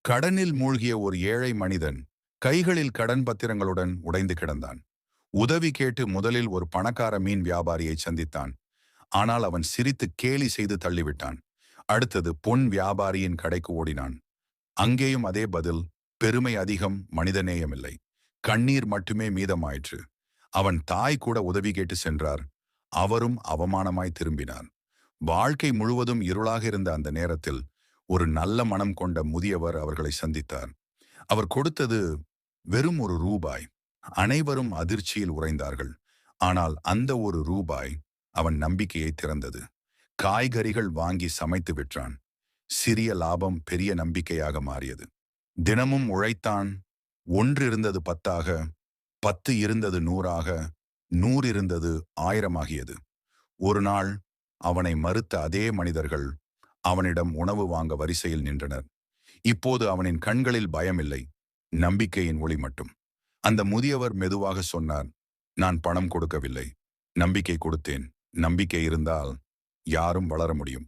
கடனில் மூழ்கிய ஒரு ஏழை மனிதன் கைகளில் கடன் பத்திரங்களுடன் உடைந்து கிடந்தான். உதவி கேட்டு முதலில் ஒரு பணக்கார மீன் வியாபாரியை சந்தித்தான். ஆனால் அவன் சிரித்து கேலி செய்து தள்ளிவிட்டான். அடுத்தது பொன் வியாபாரியின் கடைக்கு ஓடினான். அங்கேயும் அதே பதில். பெருமை அதிகம், மனிதநேயமில்லை. கண்ணீர் மட்டுமே மீதமாயிற்று. அவன் தாய் கூட உதவி கேட்டு சென்றார். அவரும் அவமானமாய் திரும்பினார். வாழ்க்கை முழுவதும் இருளாக இருந்த அந்த நேரத்தில் ஒரு நல்ல மனம் கொண்ட முதியவர் அவர்களை சந்தித்தார். அவர் கொடுத்தது வெறும் ஒரு ரூபாய். அனைவரும் அதிர்ச்சியில் உறைந்தார்கள். ஆனால் அந்த ஒரு ரூபாய் அவன் நம்பிக்கையை திறந்தது. காய்கறிகள் வாங்கி சமைத்து விற்றான். சிறிய லாபம் பெரிய நம்பிக்கையாக மாறியது. தினமும் உழைத்தான். ஒன்று இருந்தது 10ஆக, 10 இருந்தது 100ஆக, 100 இருந்தது 1000ஆகியது. ஒரு நாள் அவனை மறுத்த அதே மனிதர்கள் அவனிடம் உணவு வாங்க வரிசையில் நின்றனர். இப்போது அவனின் கண்களில் பயமில்லை, நம்பிக்கையின் ஒளி மட்டும். அந்த முதியவர் மெதுவாக சொன்னார், நான் பணம் கொடுக்கவில்லை, நம்பிக்கை கொடுத்தேன். நம்பிக்கை இருந்தால் யாரும் வளர முடியும்.